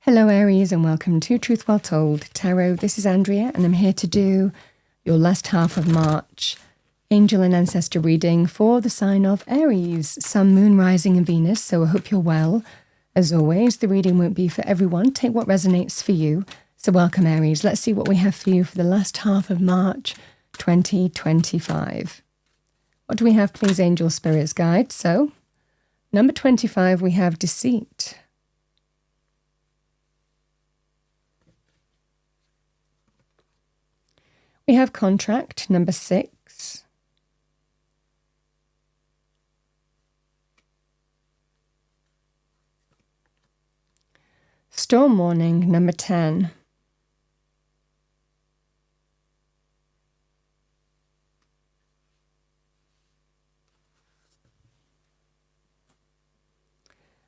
Hello Aries and welcome to Truth Well Told Tarot. This is Andrea and I'm here to do your last half of March angel and ancestor reading for the sign of Aries, Sun, Moon, Rising and Venus. So I hope you're well. As always, the reading won't be for everyone. Take what resonates for you. So welcome Aries. Let's see what we have for you for the last half of March 2025. What do we have, please, angel spirits guide? So number 25, we have deceit. We have contract, number 6. Storm warning, number 10.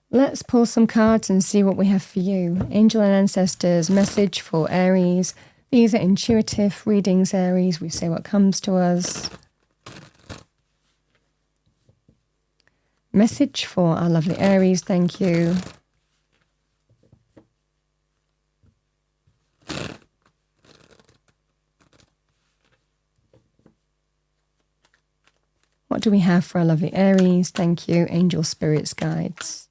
Let's pull some cards and see what we have for you. Angel and ancestors, message for Aries. These are intuitive readings, Aries. We say what comes to us. Message for our lovely Aries, thank you. What do we have for our lovely Aries? Thank you, angel spirits guides.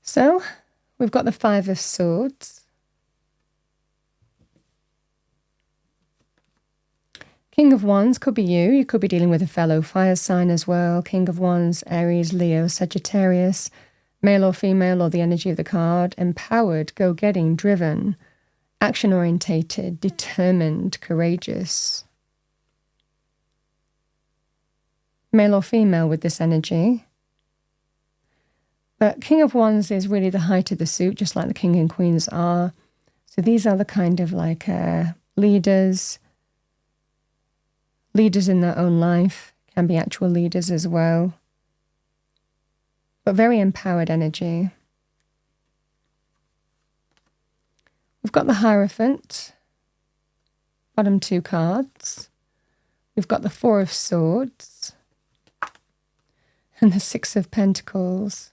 So, we've got the 5 of Swords. King of Wands could be you. You could be dealing with a fellow fire sign as well. King of Wands, Aries, Leo, Sagittarius, male or female, or the energy of the card. Empowered, go-getting, driven, action-orientated, determined, courageous. Male or female with this energy. But King of Wands is really the height of the suit, just like the King and Queens are. So these are the kind of like leaders in their own life, can be actual leaders as well. But very empowered energy. We've got the Hierophant, bottom 2 cards. We've got the 4 of Swords and the 6 of Pentacles.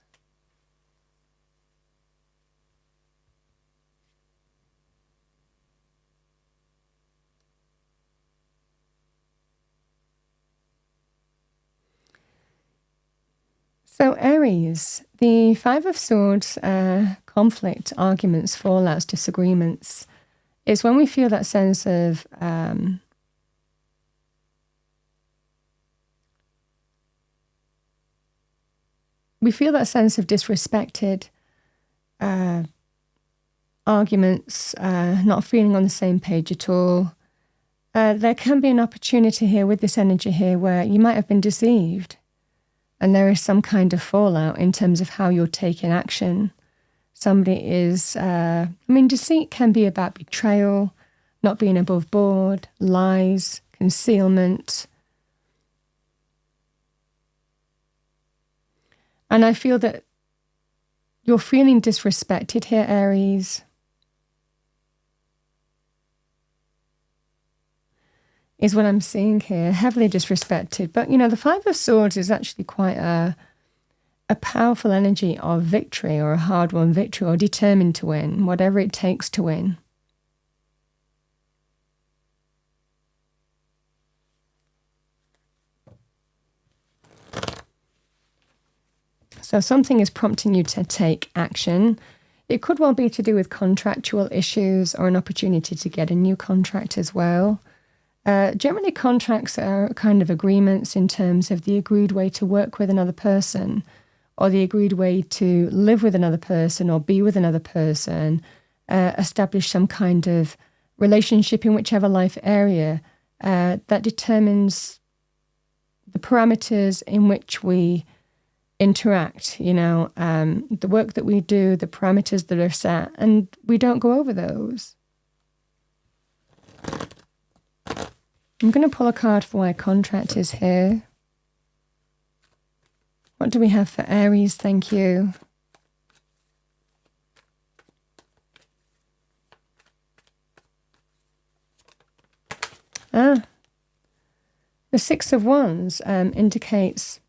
So Aries, the 5 of Swords, conflict, arguments, fallouts, disagreements, is when we feel that sense of disrespected, arguments, not feeling on the same page at all. There can be an opportunity here with this energy here where you might have been deceived. And there is some kind of fallout in terms of how you're taking action. Somebody is, deceit can be about betrayal, not being above board, lies, concealment. And I feel that you're feeling disrespected here, Aries. Is what I'm seeing here, heavily disrespected. But, you know, the 5 of Swords is actually quite a powerful energy of victory, or a hard-won victory, or determined to win, whatever it takes to win. So something is prompting you to take action. It could well be to do with contractual issues or an opportunity to get a new contract as well. Generally, contracts are kind of agreements in terms of the agreed way to work with another person, or the agreed way to live with another person or be with another person, establish some kind of relationship in whichever life area that determines the parameters in which we interact, you know, the work that we do, the parameters that are set, and we don't go over those. I'm going to pull a card for why contract is here. What do we have for Aries? Thank you. The 6 of Wands indicates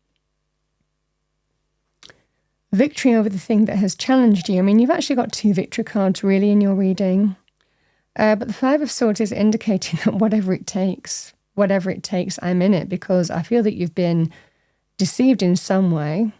victory over the thing that has challenged you. I mean, you've actually got 2 victory cards really in your reading. But the 5 of Swords is indicating that whatever it takes, I'm in it, because I feel that you've been deceived in some way.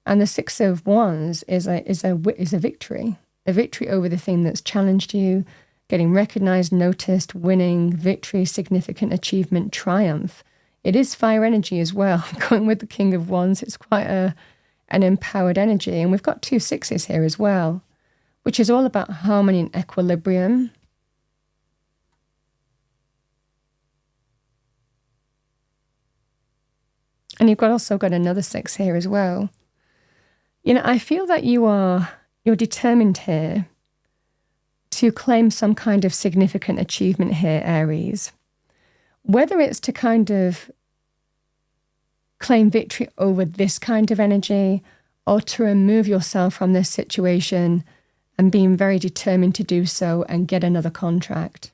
And the 6 of Wands is a victory over the thing that's challenged you, getting recognized, noticed, winning, victory, significant achievement, triumph. It is fire energy as well. Going with the King of Wands, it's quite an empowered energy. And we've got 2 sixes here as well, which is all about harmony and equilibrium. And you've also got another 6 here as well. You know, I feel that you're determined here to claim some kind of significant achievement here, Aries. Whether it's to kind of claim victory over this kind of energy, or to remove yourself from this situation and being very determined to do so and get another contract.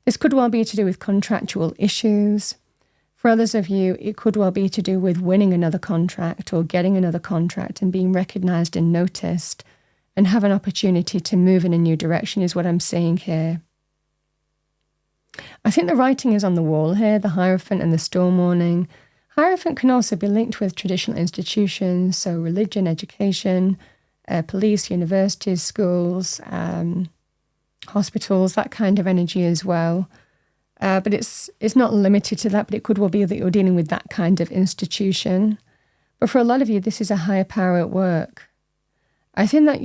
This could well be to do with contractual issues. For others of you, it could well be to do with winning another contract or getting another contract and being recognized and noticed and have an opportunity to move in a new direction is what I'm seeing here. I think the writing is on the wall here, the Hierophant and the Storm Warning. Hierophant can also be linked with traditional institutions, so religion, education, police, universities, schools, hospitals, that kind of energy as well. But it's not limited to that, but it could well be that you're dealing with that kind of institution. But for a lot of you, this is a higher power at work. I think that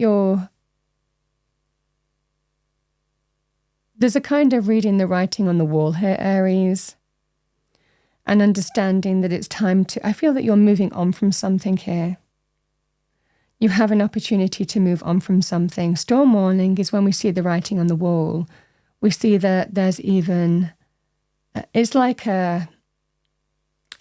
there's a kind of reading the writing on the wall here, Aries, and understanding that it's time to, I feel that you're moving on from something here. You have an opportunity to move on from something. Storm warning is when we see the writing on the wall. We see that there's even, it's like a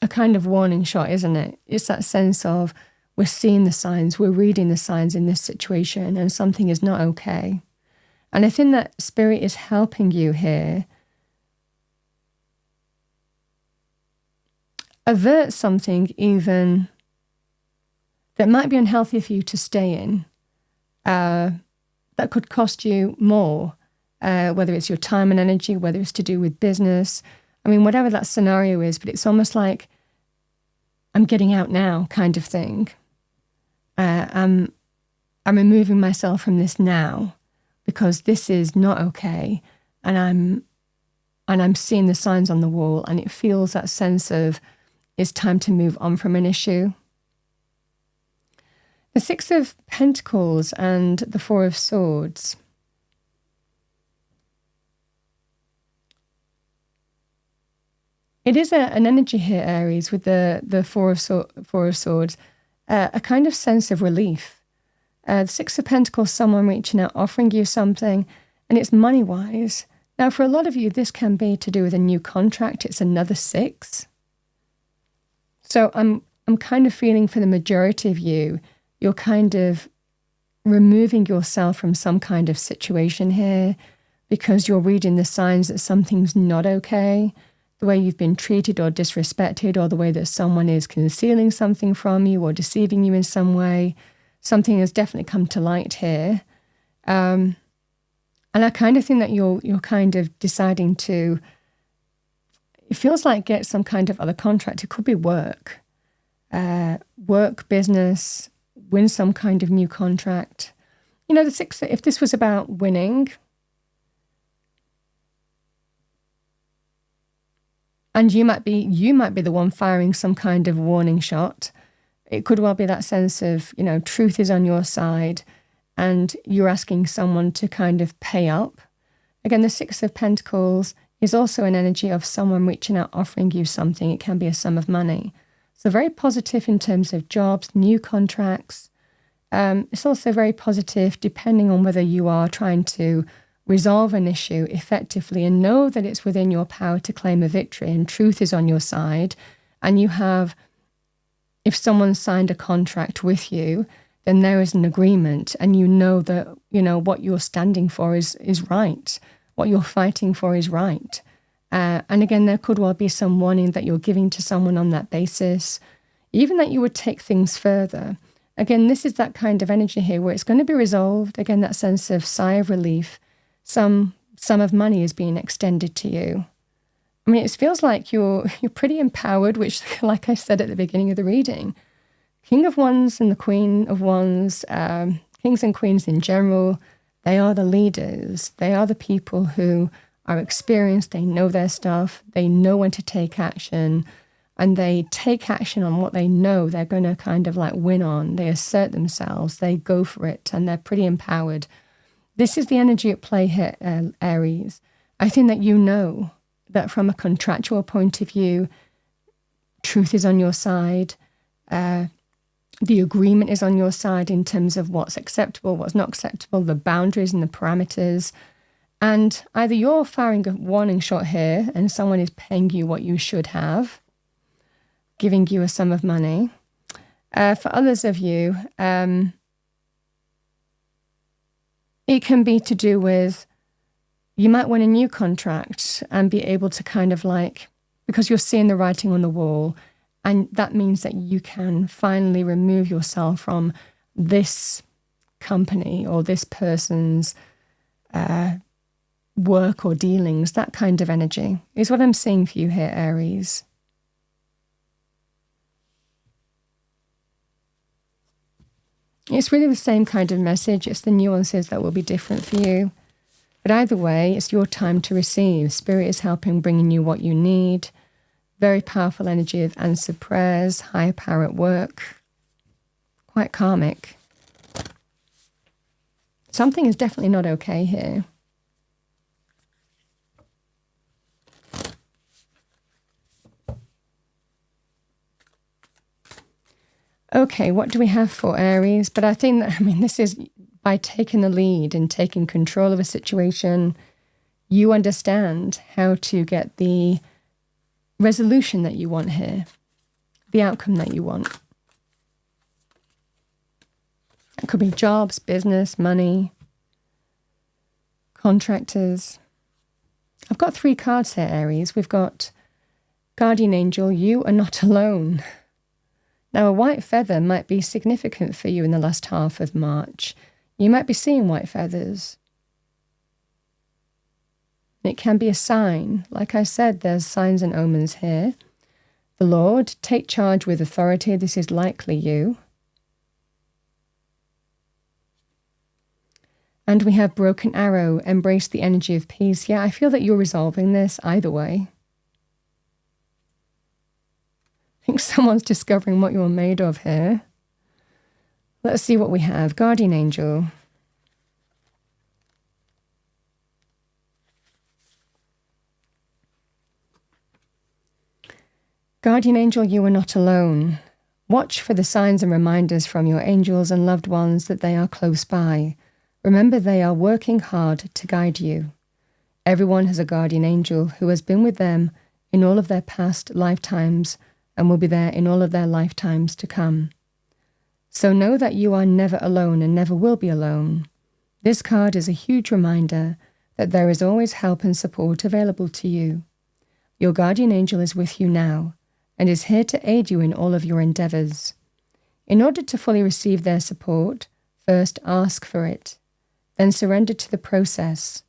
kind of warning shot, isn't it? It's that sense of we're seeing the signs, we're reading the signs in this situation, and something is not okay. And I think that Spirit is helping you here avert something even that might be unhealthy for you to stay in, that could cost you more, whether it's your time and energy, whether it's to do with business. I mean, whatever that scenario is, but it's almost like I'm getting out now kind of thing. I'm removing myself from this now because this is not okay, and I'm seeing the signs on the wall, and it feels that sense of it's time to move on from an issue. The 6 of Pentacles and the 4 of Swords. It is an energy here, Aries, with the 4 of Swords, a kind of sense of relief. The 6 of Pentacles, someone reaching out, offering you something, and it's money-wise. Now, for a lot of you, this can be to do with a new contract. It's another 6. So I'm kind of feeling for the majority of you, you're kind of removing yourself from some kind of situation here because you're reading the signs that something's not okay. The way you've been treated or disrespected, or the way that someone is concealing something from you or deceiving you in some way. Something has definitely come to light here. And I kind of think that you're kind of deciding to, it feels like get some kind of other contract. It could be work, business, win some kind of new contract. You know, the 6, if this was about winning, and you might be the one firing some kind of warning shot. It could well be that sense of, you know, truth is on your side and you're asking someone to kind of pay up. Again, the 6 of Pentacles is also an energy of someone reaching out, offering you something. It can be a sum of money. So very positive in terms of jobs, new contracts. It's also very positive depending on whether you are trying to resolve an issue effectively and know that it's within your power to claim a victory and truth is on your side. And you have, if someone signed a contract with you, then there is an agreement and you know that, you know, what you're standing for is right. What you're fighting for is right. And again, there could well be some warning that you're giving to someone on that basis, even that you would take things further. Again, this is that kind of energy here where it's going to be resolved. Again, that sense of sigh of relief. Some sum of money is being extended to you. I mean, it feels like you're pretty empowered, which, like I said at the beginning of the reading, King of Wands and the Queen of Wands, kings and queens in general, they are the leaders. They are the people who are experienced. They know their stuff. They know when to take action. And they take action on what they know they're going to kind of like win on. They assert themselves. They go for it. And they're pretty empowered. This is the energy at play here, Aries. I think that you know that from a contractual point of view, truth is on your side. The agreement is on your side in terms of what's acceptable, what's not acceptable, the boundaries and the parameters. And either you're firing a warning shot here and someone is paying you what you should have, giving you a sum of money. For others of you, it can be to do with, you might win a new contract and be able to kind of like, because you're seeing the writing on the wall, and that means that you can finally remove yourself from this company or this person's work or dealings. That kind of energy is what I'm seeing for you here, Aries. It's really the same kind of message. It's the nuances that will be different for you. But either way, it's your time to receive. Spirit is helping, bringing you what you need. Very powerful energy of answered prayers, higher power at work. Quite karmic. Something is definitely not okay here. Okay, what do we have for Aries? But I think that, this is by taking the lead and taking control of a situation, you understand how to get the resolution that you want here, the outcome that you want. It could be jobs, business, money, contractors. I've got 3 cards here, Aries. We've got Guardian Angel, you are not alone. Now, a white feather might be significant for you in the last half of March. You might be seeing white feathers. It can be a sign. Like I said, there's signs and omens here. The Lord, take charge with authority. This is likely you. And we have Broken Arrow, embrace the energy of peace. Yeah, I feel that you're resolving this either way. I think someone's discovering what you're made of here. Let's see what we have. Guardian Angel. Guardian Angel, you are not alone. Watch for the signs and reminders from your angels and loved ones that they are close by. Remember, they are working hard to guide you. Everyone has a guardian angel who has been with them in all of their past lifetimes and will be there in all of their lifetimes to come. So know that you are never alone and never will be alone. This card is a huge reminder that there is always help and support available to you. Your guardian angel is with you now and is here to aid you in all of your endeavors. In order to fully receive their support, first ask for it, then surrender to the process.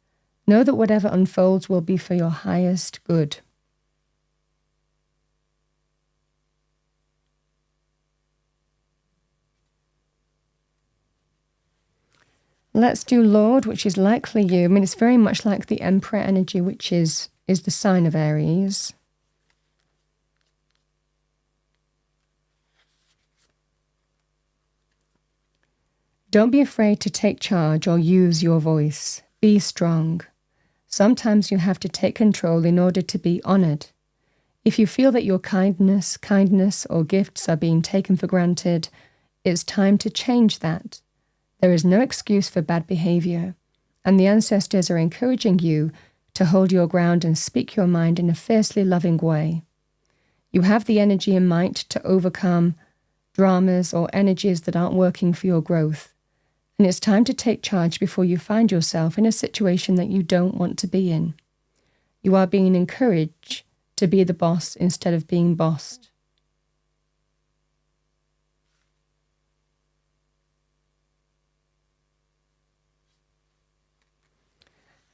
Know that whatever unfolds will be for your highest good. Let's do Lord, which is likely you. It's very much like the Emperor energy, which is the sign of Aries. Don't be afraid to take charge or use your voice. Be strong. Sometimes you have to take control in order to be honored. If you feel that your kindness or gifts are being taken for granted, it's time to change that. There is no excuse for bad behavior, and the ancestors are encouraging you to hold your ground and speak your mind in a fiercely loving way. You have the energy and might to overcome dramas or energies that aren't working for your growth, and it's time to take charge before you find yourself in a situation that you don't want to be in. You are being encouraged to be the boss instead of being bossed.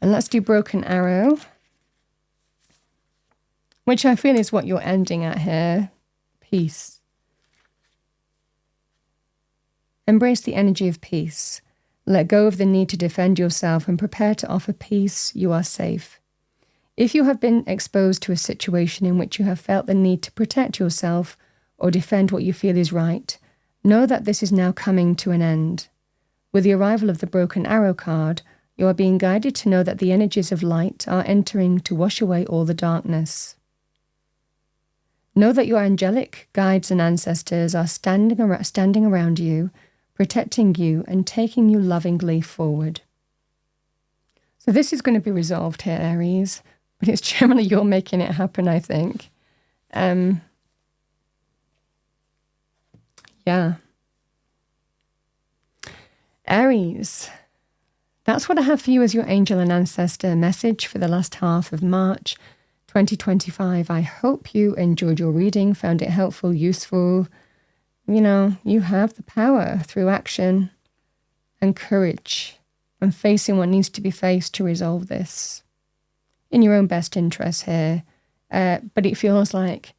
And let's do broken arrow, which I feel is what you're ending at here. Peace. Embrace the energy of peace. Let go of the need to defend yourself and prepare to offer peace. You are safe. If you have been exposed to a situation in which you have felt the need to protect yourself or defend what you feel is right, know that this is now coming to an end. With the arrival of the broken arrow card, you are being guided to know that the energies of light are entering to wash away all the darkness. Know that your angelic guides and ancestors are standing around you, protecting you and taking you lovingly forward. So this is going to be resolved here, Aries, but it's generally you're making it happen, I think. Yeah. Aries, that's what I have for you as your angel and ancestor message for the last half of March 2025. I hope you enjoyed your reading, found it helpful, useful. You know, you have the power through action and courage and facing what needs to be faced to resolve this in your own best interest here. But it feels like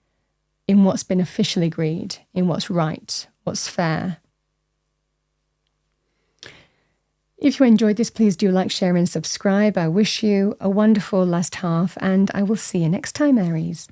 in what's been officially agreed, in what's right, what's fair. If you enjoyed this, please do like, share and subscribe. I wish you a wonderful last half and I will see you next time, Aries.